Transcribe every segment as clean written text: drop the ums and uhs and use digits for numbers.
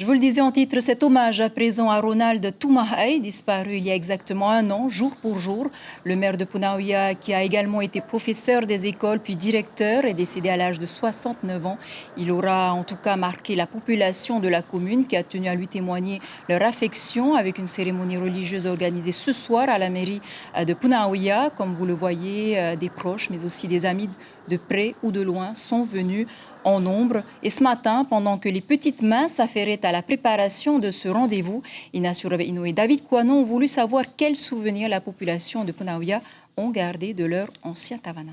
Je vous le disais en titre, cet hommage à présent à Ronald Toumahaï, disparu il y a exactement un an, jour pour jour. Le maire de Punaouia, qui a également été professeur des écoles puis directeur, est décédé à l'âge de 69 ans. Il aura en tout cas marqué la population de la commune qui a tenu à lui témoigner leur affection avec une cérémonie religieuse organisée ce soir à la mairie de Punaouia. Comme vous le voyez, des proches mais aussi des amis de près ou de loin sont venus en nombre. Et ce matin, pendant que les petites mains s'affairaient à la préparation de ce rendez-vous, Ignacio Ino et David Kouano ont voulu savoir quels souvenirs la population de Punaouia ont gardé de leur ancien Tavana.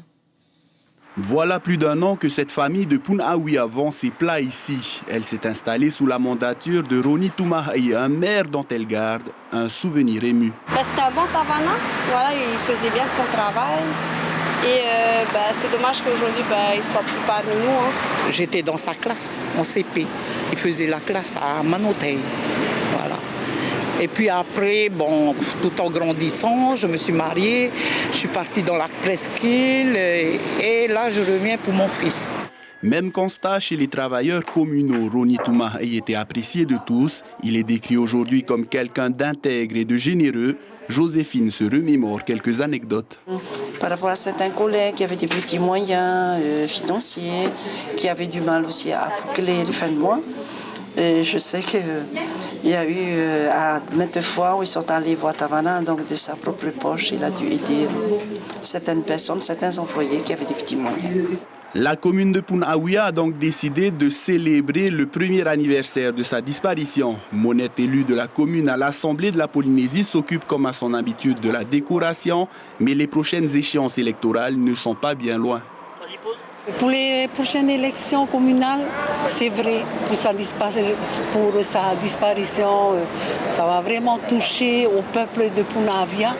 Voilà plus d'un an que cette famille de Punaouia vend ses plats ici. Elle s'est installée sous la mandature de Roni Toumahaï, un maire dont elle garde un souvenir ému. C'était un bon Tavana, voilà, il faisait bien son travail. Et c'est dommage qu'aujourd'hui, il ne soit plus parmi nous. J'étais dans sa classe, en CP. Il faisait la classe à Manotei. Voilà. Et puis après, tout en grandissant, je me suis mariée. Je suis partie dans la presqu'île. Et là, je reviens pour mon fils. Même constat chez les travailleurs communaux. Roni Toumahaï était apprécié de tous. Il est décrit aujourd'hui comme quelqu'un d'intègre et de généreux. Joséphine se remémore quelques anecdotes. Par rapport à certains collègues qui avaient des petits moyens financiers, qui avaient du mal aussi à boucler les fins de mois, je sais qu'il y a eu à maintes fois où ils sont allés voir Tavana, donc de sa propre poche, il a dû aider certaines personnes, certains employés qui avaient des petits moyens. La commune de Punaouia a donc décidé de célébrer le premier anniversaire de sa disparition. Monette, élue de la commune à l'Assemblée de la Polynésie, s'occupe comme à son habitude de la décoration, mais les prochaines échéances électorales ne sont pas bien loin. Pour les prochaines élections communales, c'est vrai, pour sa disparition, ça va vraiment toucher au peuple de Punaouia.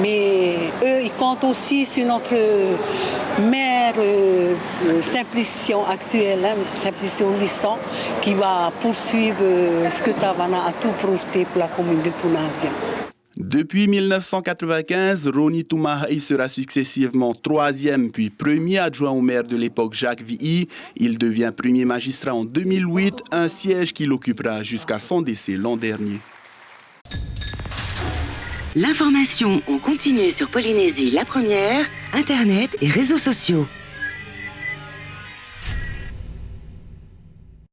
Mais eux, ils comptent aussi sur notre maire Simplicio actuel, Simplicio Lisson, qui va poursuivre ce que Tavana a tout projeté pour la commune de Punaouia. Depuis 1995, Roni Toumahaï sera successivement 3e puis 1er adjoint au maire de l'époque Jacques Vihi. Il devient 1er magistrat en 2008, un siège qu'il occupera jusqu'à son décès l'an dernier. L'information en continu sur Polynésie la première, Internet et réseaux sociaux.